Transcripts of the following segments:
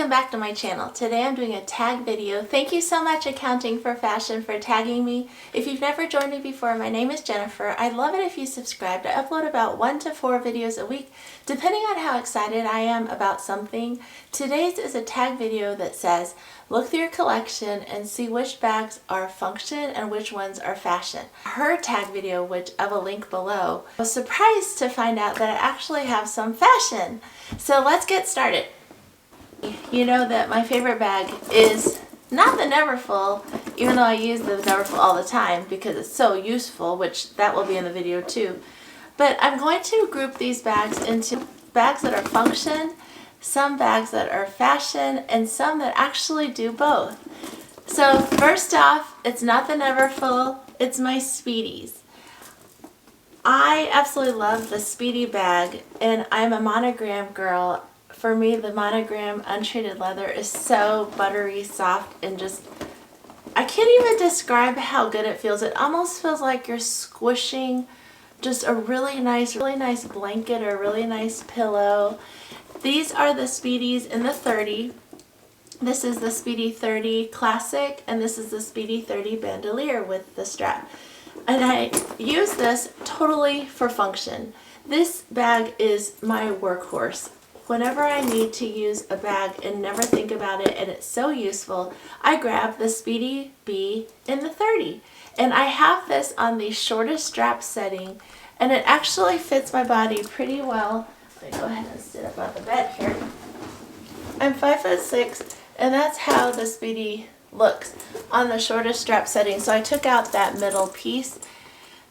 Welcome back to my channel. Today I'm doing a tag video. Thank you so much Accounting for Fashion for tagging me. If you've never joined me before, my name is Jennifer. I'd love it if you subscribed. I upload about 1 to 4 videos a week depending on how excited I am about something. Today's is a tag video that says look through your collection and see which bags are function and which ones are fashion. Her tag video, which I will link below, I was surprised to find out that I actually have some fashion. So let's get started. You know that my favorite bag is not the Neverfull, even though I use the Neverfull all the time because it's so useful, which that will be in the video too. But I'm going to group these bags into bags that are function, some bags that are fashion, and some that actually do both. So first off, it's not the Neverfull, it's my Speedies. I absolutely love the Speedy bag, and I'm a monogram girl. For me, the monogram untreated leather is so buttery soft and just, I can't even describe how good it feels. It almost feels like you're squishing just a really nice blanket or a really nice pillow. These are the Speedies in the 30. This is the Speedy 30 Classic, and this is the Speedy 30 Bandolier with the strap. And I use this totally for function. This bag is my workhorse. Whenever I need to use a bag and never think about it and it's so useful, I grab the Speedy B in the 30. And I have this on the shortest strap setting, and it actually fits my body pretty well. Let me go ahead and sit up on the bed here. I'm 5'6", and that's how the Speedy looks on the shortest strap setting. So I took out that middle piece.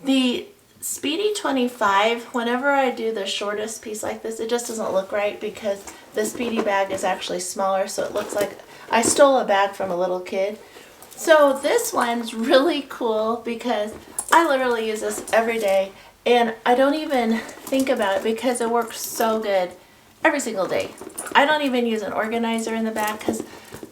The Speedy 25, whenever I do the shortest piece like this, it just doesn't look right because the Speedy bag is actually smaller, so it looks like I stole a bag from a little kid. So this one's really cool because I literally use this every day, and I don't even think about it because it works so good every single day. I don't even use an organizer in the bag because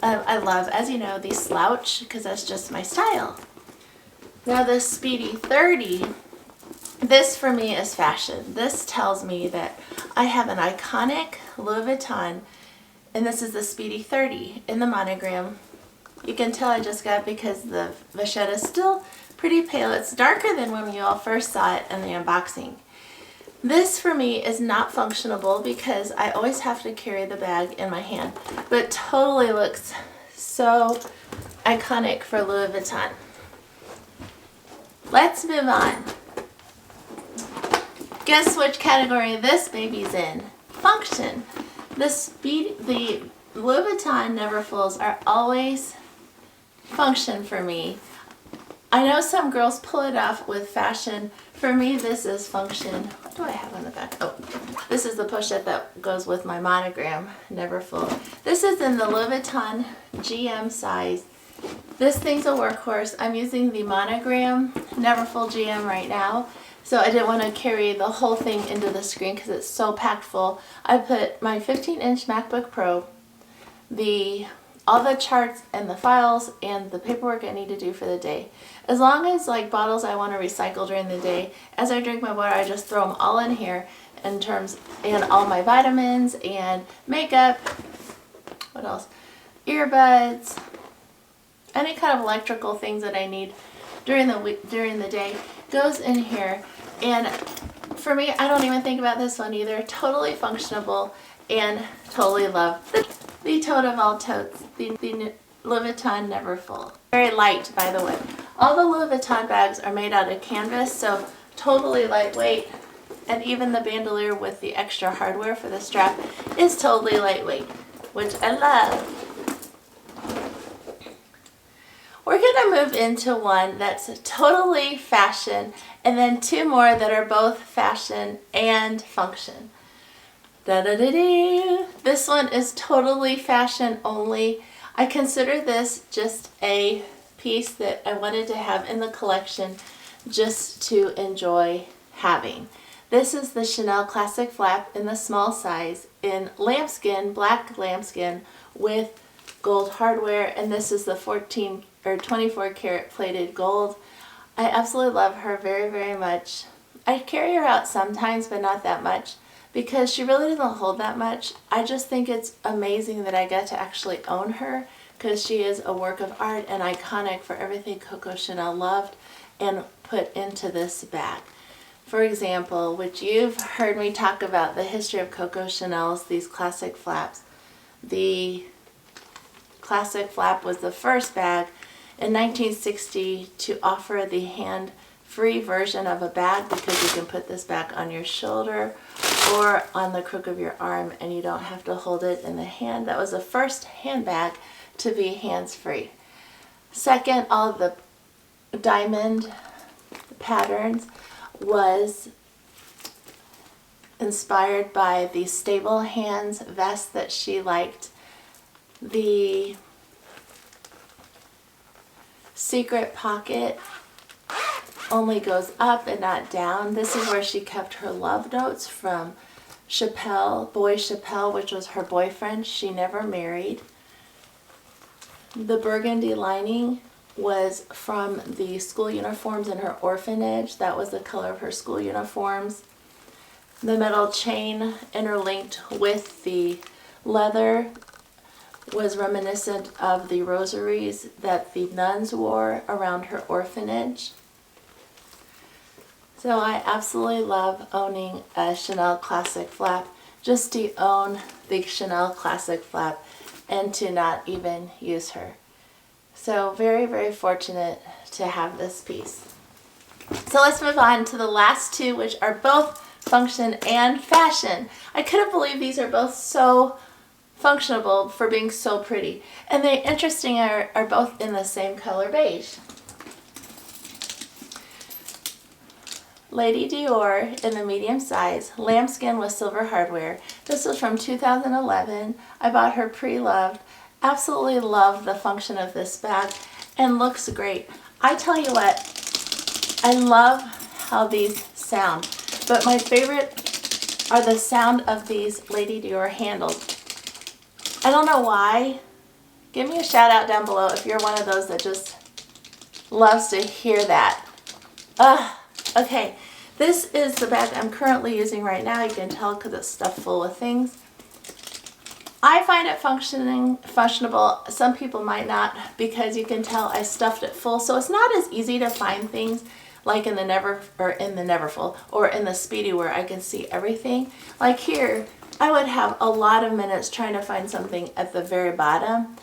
I love, as you know, the slouch because that's just my style. Now the Speedy 30, this for me is fashion. This tells me that I have an iconic Louis Vuitton, and this is the Speedy 30 in the monogram. You can tell I just got it because the vachette is still pretty pale. It's darker than when you all first saw it in the unboxing. This for me is not functionable because I always have to carry the bag in my hand, but totally looks so iconic for Louis Vuitton. Let's move on. Guess which category this baby's in? Function. The Louis Vuitton Neverfulls are always function for me. I know some girls pull it off with fashion. For me, this is function. What do I have on the back? Oh, this is the pochette that goes with my monogram, Neverfull. This is in the Louis Vuitton GM size. This thing's a workhorse. I'm using the monogram Neverfull GM right now. So I didn't want to carry the whole thing into the screen because it's so packed full. I put my 15-inch MacBook Pro, all the charts and the files and the paperwork I need to do for the day. As long as like bottles I want to recycle during the day, as I drink my water, I just throw them all in here and all my vitamins and makeup, what else? Earbuds, any kind of electrical things that I need during the day goes in here. And for me, I don't even think about this one either. Totally functionable and totally love the tote of all totes, the Louis Vuitton Neverfull. Very light, by the way. All the Louis Vuitton bags are made out of canvas, so totally lightweight. And even the bandolier with the extra hardware for the strap is totally lightweight, which I love. We're going to move into one that's totally fashion, and then 2 more that are both fashion and function. Da-da-da-dee. This one is totally fashion only. I consider this just a piece that I wanted to have in the collection just to enjoy having. This is the Chanel Classic Flap in the small size in lambskin, black lambskin with gold hardware, and this is the 14 or 24 karat plated gold. I absolutely love her very, very much. I carry her out sometimes, but not that much because she really doesn't hold that much. I just think it's amazing that I get to actually own her, because she is a work of art and iconic for everything Coco Chanel loved and put into this bag. For example, which you've heard me talk about the history of Coco Chanel's, these classic flaps. The classic flap was the first bag in 1960 to offer the hand-free version of a bag, because you can put this bag on your shoulder or on the crook of your arm and you don't have to hold it in the hand. That was the first handbag to be hands-free. Second, all of the diamond patterns was inspired by the stable hands vest that she liked. The secret pocket only goes up and not down. This is where she kept her love notes from Chappelle, Boy Chappelle, which was her boyfriend. She never married. The burgundy lining was from the school uniforms in her orphanage. That was the color of her school uniforms. The metal chain interlinked with the leather was reminiscent of the rosaries that the nuns wore around her orphanage. So I absolutely love owning a Chanel classic flap, just to own the Chanel classic flap and to not even use her. So very, very fortunate to have this piece. So let's move on to the last two, which are both function and fashion. I couldn't believe these are both so functional for being so pretty. And they interesting are both in the same color beige. Lady Dior in the medium size, lambskin with silver hardware. This was from 2011. I bought her pre-loved. Absolutely love the function of this bag and looks great. I tell you what, I love how these sound, but my favorite are the sound of these Lady Dior handles. I don't know why. Give me a shout out down below if you're one of those that just loves to hear that. Okay, this is the bag I'm currently using right now. You can tell because it's stuffed full of things. I find it functionable. Some people might not, because you can tell I stuffed it full. So it's not as easy to find things like in the neverfull or in the speedy where I can see everything. Like here, I would have a lot of minutes trying to find something at the very bottom,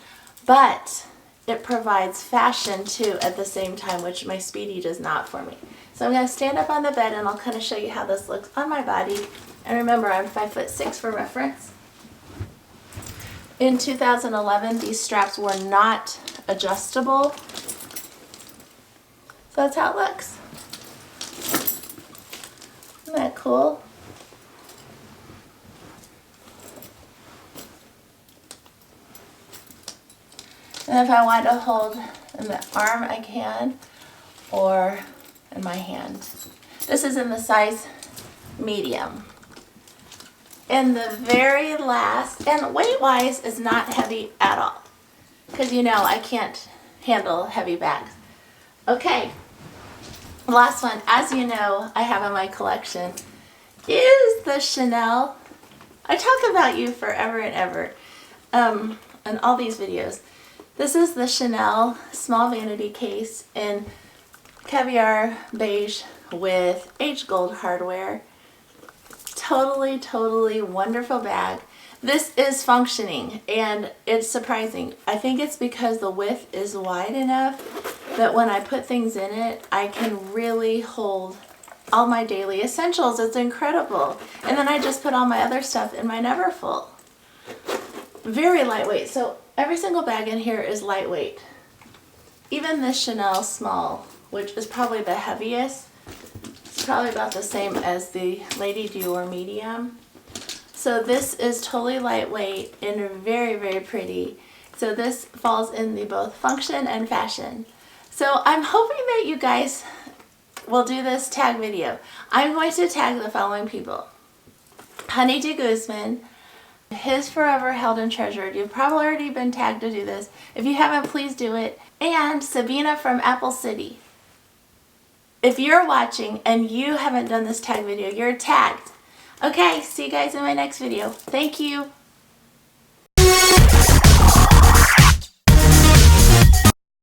but it provides fashion too at the same time, which my speedy does not for me. So I'm going to stand up on the bed and I'll kind of show you how this looks on my body. And remember, I'm 5'6" for reference. In 2011, these straps were not adjustable. So that's how it looks. Isn't that cool? And if I want to hold in the arm, I can, or in my hand. This is in the size medium. And the very last, and weight-wise is not heavy at all, because you know I can't handle heavy bags. Okay, the last one, as you know, I have in my collection is the Chanel. I talk about you forever and ever in all these videos. This is the Chanel small vanity case in caviar beige with aged gold hardware. Totally wonderful bag. This is functioning and it's surprising. I think it's because the width is wide enough that when I put things in it, I can really hold all my daily essentials. It's incredible. And then I just put all my other stuff in my neverfull. Very lightweight. So every single bag in here is lightweight. Even this Chanel small, which is probably the heaviest, it's probably about the same as the Lady Dior medium. So this is totally lightweight and very pretty. So this falls in the both function and fashion. So I'm hoping that you guys will do this tag video. I'm going to tag the following people: Honey de Guzman, His Forever Held and Treasured. You've probably already been tagged to do this. If you haven't, please do it. And Sabina from Apple City. If you're watching and you haven't done this tag video, you're tagged. Okay, see you guys in my next video. Thank you.